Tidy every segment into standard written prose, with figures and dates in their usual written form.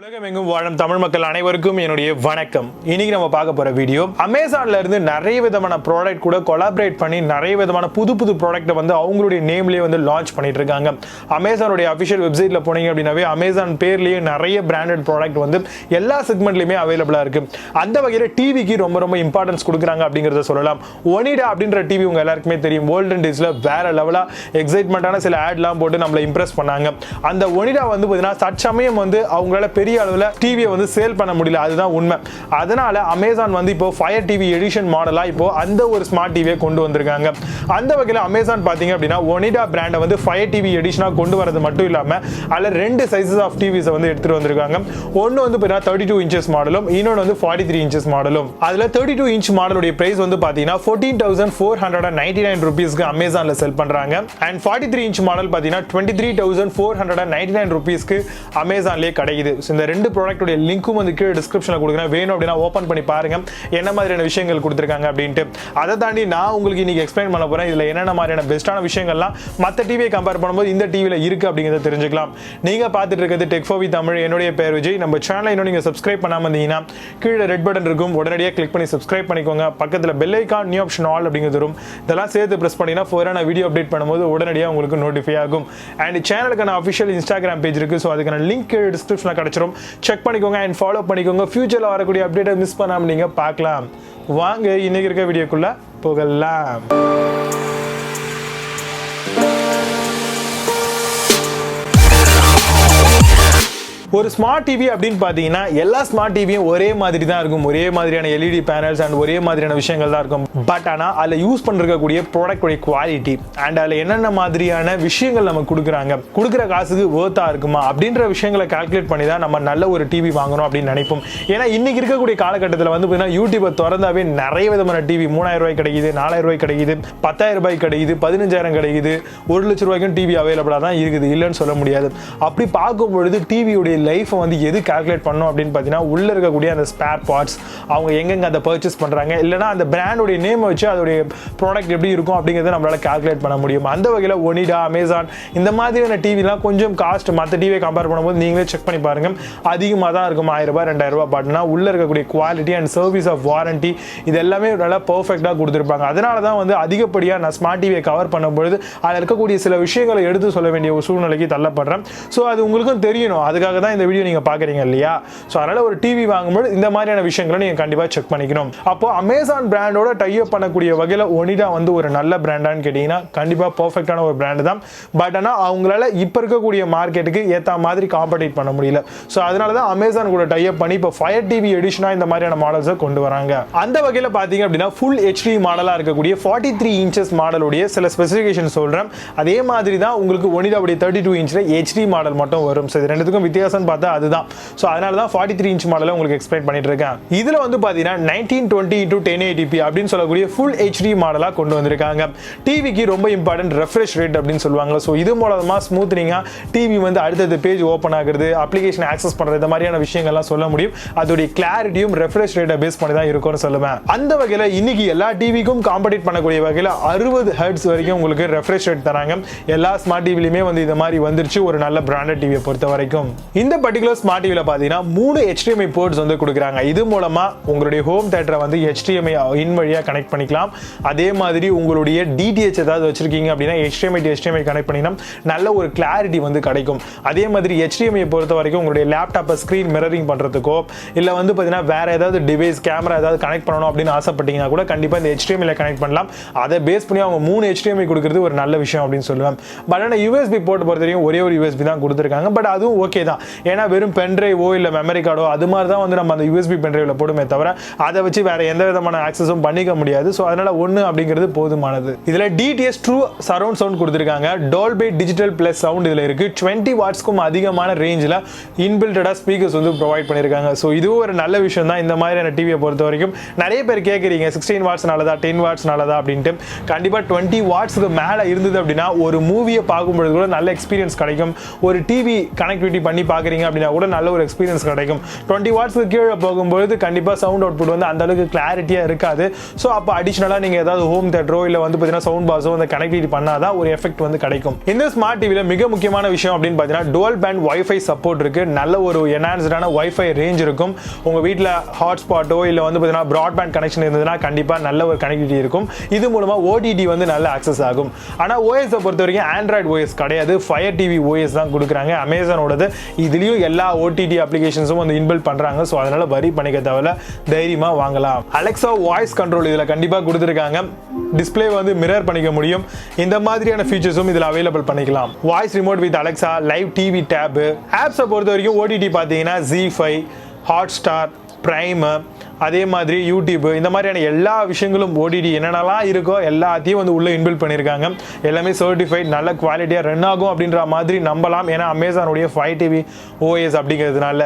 உலகமெங்கும் வாழும் தமிழ் மக்கள் அனைவருக்கும் என்னுடைய வணக்கம். இன்னைக்கு நம்ம பார்க்க போற வீடியோ அமேசான்ல இருந்து நிறைய விதமான ப்ராடக்ட் கூட கொலாபரேட் பண்ணி நிறைய விதமான புது ப்ராடக்ட்டை வந்து அவங்களுடைய நேம்லயே வந்து லான்ச் பண்ணிட்டு இருக்காங்க. அமேசானுடைய அபிஷியல் வெப்சைட்ல போனீங்க அப்படின்னாவே அமேசான் பேர்லயே நிறைய பிராண்டட் ப்ராடக்ட் வந்து எல்லா செக்மெண்ட்லயுமே அவைலபிளா இருக்கு. அந்த வகையில டிவிக்கு ரொம்ப இம்பார்ட்டன்ஸ் கொடுக்குறாங்க அப்படிங்கறத சொல்லலாம். ஒனிடா அப்படின்ற டிவி உங்க எல்லாருக்குமே தெரியும். கோல்டன் டேஸ்ல வேற லெவலா எக்ஸைட்மெண்டான சில ஆட்லாம் போட்டு நம்மள இம்ப்ரெஸ் பண்ணாங்க. அந்த ஒனிடா வந்து பாத்தீங்கன்னா தற்சமயம் வந்து அவங்களால பெரிய அளவுல டிவியை வந்து சேல் பண்ண முடியல, அதுதான் உண்மை. அதனால அமேசான் வந்து இப்போ ஃபயர் டிவி எடிஷன் மாடலா இப்போ அந்த ஒரு ஸ்மார்ட் டிவியை கொண்டு வந்திருக்காங்க. அந்த வகையில் அமேசான் பாத்தீங்க அப்படின்னா ஒனிடா பிராண்டை வந்து ஃபயர் டிவி எடிஷனா கொண்டு வரது மட்டும் இல்லாம அதுல ரெண்டு சைசஸ் ஆஃப் டிவிஸ் வந்து எடுத்துட்டு வந்திருக்காங்க. ஒன்னு வந்து 32 இன்ச்சஸ் மாடலும், இன்னொன்று வந்து 43 இன்ச்சஸ் மாடலும். அதுல 32 இன்ச் மாடலுடைய பிரைஸ் வந்து பாத்தீங்கன்னா 14,499 ரூபீஸ்க்கு அமேசான்ல செல் பண்றாங்க. அண்ட் 43 இன்ச் மாடல் பாத்தீங்கன்னா 23,499 ரூபீஸ்க்கு அமேசான்லயே கிடைக்குது. இந்த ரெண்டு ப்ராடக்ட்டோட லிங்க்கும் வந்து கீழே டிஸ்கிரிப்ஷன்ல கொடுக்குறேன், வேணும் அப்படின்னா ஓபன் பண்ணி பாருங்க என்ன மாதிரியான விஷயங்கள் கொடுத்துருக்காங்க அப்படின்ட்டு. அதை தாண்டி நான் உங்களுக்கு இன்னைக்கு எக்ஸ்பிளைன் பண்ண போறேன் இதுல என்னென்ன மாதிரியான பெஸ்ட்டான விஷயங்கள்லாம் மற்ற டிவியை கம்பேர் பண்ணும்போது இந்த டிவியில இருக்கு அப்படிங்கிறத தெரிஞ்சுக்கலாம். நீங்க பார்த்துட்டு இருக்கிறது டெக் ஃபார் வி தமிழ். என்னுடைய பேர் விஜய். நம்ம சேனலை இன்னும் நீங்க சப்ஸ்கிரைப் பண்ணாம இருந்தீங்கன்னா கீழே ரெட் பட்டன் இருக்கும், உடனடியாக கிளிக் பண்ணி சப்ஸ்கிரைப் பண்ணிக்கோங்க. பக்கத்துல bell icon new option all அப்படிங்கிறது வரும். இதெல்லாம் சேர்த்து பிரஸ் பண்ணீங்கன்னா ஃபோரான வீடியோ அப்டேட் பண்ணும்போது உடனடியாக உங்களுக்கு நோட்டிஃபை ஆகும். அண்ட் சேனலுக்கான அஃபிஷியல் இன்ஸ்டாகிராம் பேஜ் இருக்கு, ஸோ அதுக்கான லிங்க் டிஸ்கிரிப்ஷன்ல கிடைச்சிரும். செக் பண்ணிக்கோங்க அண்ட் ஃபாலோ பண்ணிக்கோங்க. ஃபியூச்சர்ல வரக்கூடிய அப்டேட்டை மிஸ் பண்ணாம நீங்க பார்க்கலாம். வாங்க இன்னைக்கு இருக்க வீடியோக்குள்ள போகலாம். ஒரு ஸ்மார்ட் டிவி அப்படின்னு பார்த்தீங்கன்னா எல்லா ஸ்மார்ட் டிவியும் ஒரே மாதிரி தான் இருக்கும். ஒரே மாதிரியான எல்இடி பேனல்ஸ் அண்ட் ஒரே மாதிரியான விஷயங்கள் தான் இருக்கும். பட் ஆனால் அதில் யூஸ் பண்ணிருக்கக்கூடிய ப்ராடக்டோடைய குவாலிட்டி அண்ட் அதில் என்னென்ன மாதிரியான விஷயங்கள் நம்ம கொடுக்குற காசுக்கு வேர்த்தா இருக்குமா அப்படின்ற விஷயங்களை கால்குலேட் பண்ணி தான் நம்ம நல்ல ஒரு டிவி வாங்கணும் அப்படின்னு நினைப்போம். ஏன்னா இன்னைக்கு இருக்கக்கூடிய காலகட்டத்தில் வந்து பார்த்தீங்கன்னா யூடியூப்பை திறந்தாவே நிறைய விதமான டிவி 3000 ரூபாய் கிடைக்குது, 4000 ரூபாய் கிடைக்குது, 10,000 ரூபாய் கிடைக்குது, 15,000 கிடைக்குது, 1 லட்சம் ரூபாய்க்கும் டிவி அவைலபிளாக தான் இருக்குது, இல்லைன்னு சொல்ல முடியாது. அப்படி பார்க்கும்பொழுது டிவியுடைய லைஃப்பை வந்து எது கால்குலேட் பண்ணணும் அப்படின்னு பார்த்தீங்கன்னா உள்ள இருக்கக்கூடிய அந்த ஸ்பேர் பார்ட்ஸ், அவங்க எங்கெங்க அதை பர்ச்சேஸ் பண்ணுறாங்க, இல்லைனா அந்த பிராண்டோடைய நேம் வச்சு அதோடைய ப்ராடக்ட் எப்படி இருக்கும் அப்படிங்கிறத நம்மளால கால்குலேட் பண்ண முடியும். அந்த வகையில் ஒனிடா, அமேசான் இந்த மாதிரியான டிவிலாம் கொஞ்சம் காஸ்ட் மற்ற டிவியை கம்பேர் பண்ணும்போது நீங்களே செக் பண்ணி பாருங்க, அதிகமாக தான் இருக்கும். 1000 ரூபாய் 2000 ரூபாய். பட்னா உள்ள இருக்கக்கூடிய quality and service of warranty இது எல்லாமே நல்லா பர்ஃபெக்டாக கொடுத்துருப்பாங்க. அதனால தான் வந்து அதிகப்படியாக நான் ஸ்மார்ட் டிவியை கவர் பண்ணும்பொழுது அதில் இருக்கக்கூடிய சில விஷயங்களை எடுத்து சொல்ல வேண்டிய ஒரு சூழ்நிலைக்கு தள்ளப்படுறேன். ஸோ அது உங்களுக்கும் தெரியணும், அதுக்காக தான் இந்த வீடியோ நீங்க பாக்குறீங்க இல்லையா? சோ அதனால ஒரு டிவி வாங்கும்போது இந்த மாதிரியான விஷயங்களை நீங்க கண்டிப்பா செக் பண்ணிக்கணும். அப்போ அமேசான் பிராண்டோட டை அப் பண்ணக்கூடிய வகையில ஒனிடா வந்து ஒரு நல்ல பிராண்டான்னு கேட்டீங்கன்னா கண்டிப்பா பெர்ஃபெக்ட்டான ஒரு பிராண்ட் தான். பட் ஆனா அவங்களால இப்ப இருக்கக்கூடிய மார்க்கெட்டுக்கு ஏத்த மாதிரி காம்படிட் பண்ண முடியல. சோ அதனால தான் அமேசான் கூட டை அப் பண்ணி இப்போ ஃபயர் டிவி எடிஷனா இந்த மாதிரியான மாடல்ஸை கொண்டு வராங்க. அந்த வகையில பாத்தீங்க அப்படின்னா ஃபுல் HD மாடலா இருக்கக்கூடிய 43 இன்ச்சஸ் மாடலுடைய சில ஸ்பெசிஃபிகேஷன் சொல்றேன். அதே மாதிரி தான் உங்களுக்கு ஒனிடாவுடைய 32 இன்ச்ல HD மாடல் மட்டும் வரும். சோ இது ரெண்டுத்துக்கும் வித்தியாசம் பார்த்தா அதுதான். சோ அதனால தான் 43 இன்ச் மாடலை உங்களுக்கு எக்ஸ்பிளைன் பண்ணிட்டு இருக்கேன். இதுல வந்து பாத்தீங்கன்னா 1920x1080p அப்படின்னு சொல்லக்கூடிய ஃபுல் HD மாடலா கொண்டு வந்திருக்காங்க. டிவிக்கு ரொம்ப இம்பார்ட்டன்ட் ரெஃப்ரெஷ் ரேட் அப்படின்னு சொல்லுவாங்க. சோ இது மூலமா ஸ்மூத்னிங்கா டிவி வந்து அடுத்த பேஜ் ஓபன் ஆகுறது, அப்ளிகேஷன் ஆக்சஸ் பண்றது, இந்த மாதிரியான விஷயங்கள்லாம் சொல்ல முடியும். அதோட கிளாரிட்டியும் ரெஃப்ரெஷ் ரேட்டை பேஸ் பண்ணி தான் இருக்கும்னு சொல்லுவேன். அந்த வகையில இன்னைக்கு எல்லா டிவிக்கும் காம்படிட் பண்ணக்கூடிய வகையில 60 ஹெர்ட்ஸ் வரைக்கும் உங்களுக்கு ரெஃப்ரெஷ் ரேட் தராங்க. எல்லா ஸ்மார்ட் டிவிலையுமே வந்து இந்த மாதிரி வந்துருச்சு ஒரு நல்ல பிராண்டட் டிவியை பொறுத்த வரைக்கும். இந்த பர்టిక్యులர் ஸ்மார்ட் டிவில பாத்தீங்கன்னா 3 HDMI போர்ட்ஸ் வந்து கொடுக்குறாங்க. இது மூலமா உங்களுடைய ஹோம் தியேட்டரை வந்து HDMI இன் வழியா கனெக்ட் பண்ணிக்கலாம். அதே மாதிரி உங்களுடைய DTH ஏதாவது வச்சிருக்கீங்க அப்படின்னா HDMI to HDMI கனெக்ட் பண்ணினா நல்ல ஒரு கிளாரிட்டி வந்து கிடைக்கும். அதே மாதிரி HDMI பொறுத்த வரைக்கும் உங்களுடைய லேப்டாப்பை ஸ்கிரீன் மிரரிங் பண்றதுக்கோ இல்ல வந்து பாத்தீங்கன்னா வேற ஏதாவது டிவைஸ் கேமரா ஏதாவது கனெக்ட் பண்ணணும் அப்படின்னு ஆசைப்பட்டீங்கன்னா கூட கண்டிப்பா இந்த HDMI ல கனெக்ட் பண்ணலாம். அதை பேஸ் பண்ணி அவங்க 3 HDMI கொடுக்கிறது ஒரு நல்ல விஷயம் அப்படின்னு சொல்லுவேன். பட் ஆனா USB போர்ட் பொறுத்த வரைக்கும் ஒரே ஒரு USB தான் கொடுத்திருக்காங்க. பட் அதுவும் ஓகே தான். ஏன்னா வெறும் பென்ட்ரைவோ இல்ல மெமரி கார்டோ அது மாதிரி தான் வந்து நம்ம அந்த USB பென்ட்ரைவ்ல போடுமே தவிர அதை வச்சு வேற எந்த விதமான ஆக்சஸும் பண்ணிக்க முடியாது. சோ அதனால 1 அப்படிங்கிறது போதுமானது. இதுல DTS ட்ரூ சரவுண்ட் சவுண்ட் கொடுத்திருக்காங்க. Dolby டிஜிட்டல் பிளஸ் சவுண்ட் இதுல இருக்கு. 20 வாட்ஸ்க்கும் அதிகமான ரேஞ்சில் இன்பில்டடா ஸ்பீக்கர்ஸ் வந்து ப்ரொவைட் பண்ணிருக்காங்க. சோ இதுவும் ஒரு நல்ல விஷயம் தான். இந்த மாதிரியான டிவியை பொறுத்த வரைக்கும் நிறைய பேர் கேட்குறீங்க 16 வாட்ஸ் நல்லதா 10 வாட்ஸ் நல்லதா அப்படின்ட்டு. கண்டிப்பா 20 வாட்ஸ்க்கு மேல இருந்தது அப்படின்னா ஒரு மூவியை பார்க்கும்போது கூட நல்ல எக்ஸ்பீரியன்ஸ் கிடைக்கும். ஒரு டிவி கனெக்டிவிட்டி பண்ணி பார்க்க பார்க்குறீங்க அப்படின்னா கூட நல்ல ஒரு எக்ஸ்பீரியன்ஸ் கிடைக்கும். 20 வாட்ஸ்க்கு கீழே போகும்போது கண்டிப்பாக சவுண்ட் அவுட்புட் வந்து அந்த அளவுக்கு கிளாரிட்டியாக இருக்காது. ஸோ அப்போ அடிஷனலாக நீங்கள் ஏதாவது ஹோம் தேட்டரோ இல்லை வந்து பார்த்தீங்கன்னா சவுண்ட் பாஸோ அந்த கனெக்டிவிட்டி பண்ணாதான் ஒரு எஃபெக்ட் வந்து கிடைக்கும். இந்த ஸ்மார்ட் டிவியில் மிக முக்கியமான விஷயம் அப்படின்னு பார்த்தீங்கன்னா டுவல் பேண்ட் வைஃபை சப்போர்ட் இருக்கு. நல்ல ஒரு என்ஹான்ஸ்டான வைஃபை ரேஞ்ச் இருக்கும். உங்கள் வீட்டில் ஹாட்ஸ்பாட்டோ இல்லை வந்து பார்த்தீங்கன்னா ப்ராட்பேண்ட் கனெக்ஷன் இருந்ததுன்னா கண்டிப்பாக நல்ல ஒரு கனெக்டிவிட்டி இருக்கும். இது மூலமாக ஓடிடி வந்து நல்ல ஆக்சஸ் ஆகும். ஆனால் ஓஎஸை பொறுத்த வரைக்கும் ஆண்ட்ராய்டு ஓஎஸ் கிடையாது, ஃபயர் டிவி ஓஎஸ் தான் கொடுக்குறாங்க அமேசானோடது. இதுலேயும் எல்லா ஓடிடி அப்ளிகேஷன்ஸும் வந்து இன்பில்ட் பண்ணுறாங்க. ஸோ அதனால வரி பண்ணிக்க தேவையில்ல, தைரியமாக வாங்கலாம். அலெக்சா வாய்ஸ் கண்ட்ரோல் இதில் கண்டிப்பாக கொடுத்துருக்காங்க. டிஸ்பிளே வந்து மிரர் பண்ணிக்க முடியும். இந்த மாதிரியான ஃபீச்சர்ஸும் இதில் அவைலபிள் பண்ணிக்கலாம். Voice remote with Alexa, live TV tab. ஆப்ஸை பொறுத்த வரைக்கும் ஓடிடி பார்த்தீங்கன்னா ஜி5, ஹாட்ஸ்டார், பிரைம், அதே மாதிரி யூடியூப், இந்த மாதிரியான எல்லா விஷயங்களும் ஓடிடி என்னென்னலாம் இருக்கோ எல்லாத்தையும் வந்து உள்ளே இன்பில்ட் பண்ணியிருக்காங்க. எல்லாமே சர்டிஃபைட் நல்ல குவாலிட்டியாக ரன் ஆகும் அப்படின்ற மாதிரி நம்பலாம். ஏன்னா அமேசானுடைய Firetv ஓஎஸ் அப்படிங்கிறதுனால.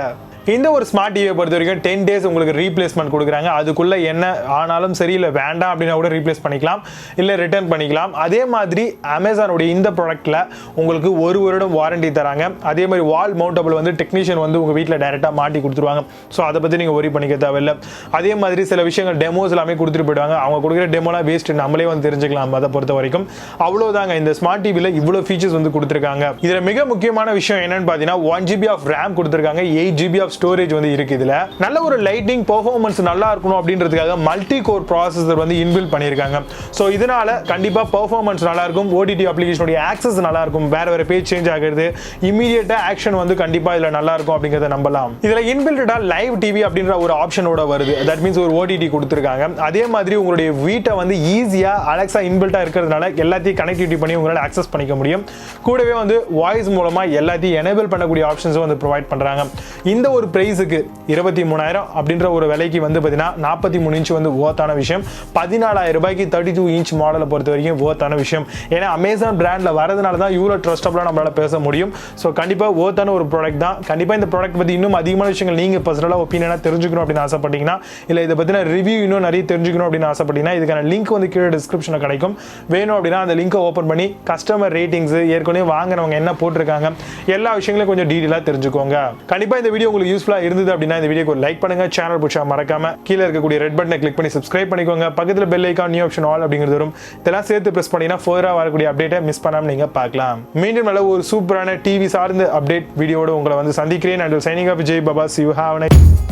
இந்த ஒரு ஸ்மார்ட் டிவியை பொறுத்த வரைக்கும் 10 days உங்களுக்கு ரீப்ளேஸ்மெண்ட் கொடுக்குறாங்க. அதுக்குள்ளே என்ன ஆனாலும் சரி இல்லை வேண்டாம் அப்படின்னா கூட ரீப்ளேஸ் பண்ணிக்கலாம், இல்லை ரிட்டர்ன் பண்ணிக்கலாம். அதே மாதிரி அமேசானுடைய இந்த ப்ராடக்ட்டில் உங்களுக்கு 1 வருடம் வாரண்டி தராங்க. அதே மாதிரி வால் மவுண்டபிள் வந்து டெக்னீஷியன் வந்து உங்கள் வீட்டில் டைரெக்டாக மாட்டி கொடுத்துருவாங்க. ஸோ அதை பற்றி நீங்கள் ஒரி பண்ணிக்க தேவையில்லை. அதே மாதிரி சில விஷயங்கள் டெமோஸ் எல்லாமே கொடுத்துட்டு போயிடுவாங்க. அவங்க கொடுக்குற டெமோலாம் வேஸ்ட், நம்மளே வந்து தெரிஞ்சுக்கலாம். அதை பொறுத்த வரைக்கும் அவ்வளோதாங்க. இந்த ஸ்மார்ட் டிவியில் இவ்வளோ ஃபீச்சர்ஸ் வந்து கொடுத்துருக்காங்க. இதில் மிக முக்கியமான விஷயம் என்னன்னு பார்த்தீங்கன்னா 1 GB ஆஃப் ரேம் கொடுத்துருக்காங்க, 8 GB ஆஃப் ஸ்டோரேஜ் வந்து இருக்கு. இதுல நல்ல ஒரு லைட்டிங் பெர்ஃபார்மன்ஸ் நல்லா இருக்கணும் அப்படின்றதுக்காக மல்டி கோர் ப்ராசஸர் வந்து இன்பில்ட் பண்ணியிருக்காங்க. ஸோ இதனால கண்டிப்பா பெர்ஃபார்மன்ஸ் நல்லா இருக்கும். ஓடிடி அப்ளிகேஷனுடைய ஆக்சஸ் நல்லா இருக்கும். வேற பேஜ் சேஞ்ச் ஆகிறது, இமீடியட்டா ஆக்ஷன் வந்து கண்டிப்பா இதுல நல்லா இருக்கும் அப்படிங்கறத நம்பலாம். இதுல இன்பில்டா லைவ் டிவி அப்படின்ற ஒரு ஆப்ஷனோட வருது. தட் மீன்ஸ் ஒரு ஓடிடி கொடுத்துருக்காங்க. அதே மாதிரி உங்களுடைய வீட்டை வந்து ஈஸியா அலெக்சா இன்பில்டா இருக்கிறதுனால எல்லாத்தையும் கனெக்டிவிட்டி பண்ணி உங்களால ஆக்சஸ் பண்ணிக்க முடியும். கூடவே வந்து வாய்ஸ் மூலமா எல்லாத்தையும் எனேபிள் பண்ணக்கூடிய ஆப்ஷன்ஸும் வந்து ப்ரொவைட் பண்றாங்க. இந்த ஒரு பிரைஸுக்கு 23,000 அப்படின்ற ஒரு விலைக்கு வந்து பார்த்தீங்கன்னா 43 இன்ச் வந்து ஓத்தான விஷயம். 14,000 ரூபாய்க்கு 32 இன்ச் மாடலை பொறுத்த வரைக்கும் ஓத்தான விஷயம். ஏன்னா அமேசான் பிராண்டில் வரதுனால தான் இவ்வளோ ட்ரஸ்டபுளாக நம்மளால பேச முடியும். ஸோ கண்டிப்பாக ஓத்தான ஒரு ப்ராடக்ட் தான். கண்டிப்பாக இந்த ப்ராடக்ட் பற்றி இன்னும் அதிகமான விஷயங்கள் நீங்கள் பர்சனலாக ஒப்பீனியனாக தெரிஞ்சுக்கணும் அப்படின்னு ஆசைப்பட்டீங்கன்னா, இல்லை இதை பற்றின ரிவ்யூ இன்னும் நிறைய தெரிஞ்சுக்கணும் அப்படின்னு ஆசைப்பட்டீங்கன்னா, இதுக்கான லிங்க் வந்து கீழே டிஸ்கிரிப்ஷனில் கிடைக்கும். வேணும் அப்படின்னா அந்த லிங்கை ஓப்பன் பண்ணி கஸ்டமர் ரேட்டிங்ஸ், ஏற்கனவே வாங்கினவங்க என்ன போட்டிருக்காங்க, எல்லா விஷயங்களையும் கொஞ்சம் டீட்டெயிலாக தெரிஞ்சுக்கோங்க. கண்டிப்பாக இந்த வீடியோ உங்களுக்கு யூஸ்ஃபுல்லாக இருந்தது அப்படின்னா இந்த வீடியோக்கு ஒரு லைக் பண்ணுங்க. சேனல் பிடிச்சா மறக்காம கீழே இருக்கக்கூடிய ரெட் பட்டனை கிளிக் பண்ணி சப்ஸ்கிரைப் பண்ணிக்கோங்க. பக்கத்துல bell icon, new option all அப்படிங்கிறது வரும். இதெல்லாம் சேர்த்து பிரஸ் பண்ணீங்கன்னா ஃபர்தரா வரக்கூடிய அப்டேட்டை மிஸ் பண்ணாம நீங்க பார்க்கலாம். மீண்டும் நல்ல ஒரு சூப்பரான டிவி சார்ந்த அப்டேட் வீடியோட உங்களை வந்து சந்திக்கிறேன். And signing off Vijay Baba. See you have a nice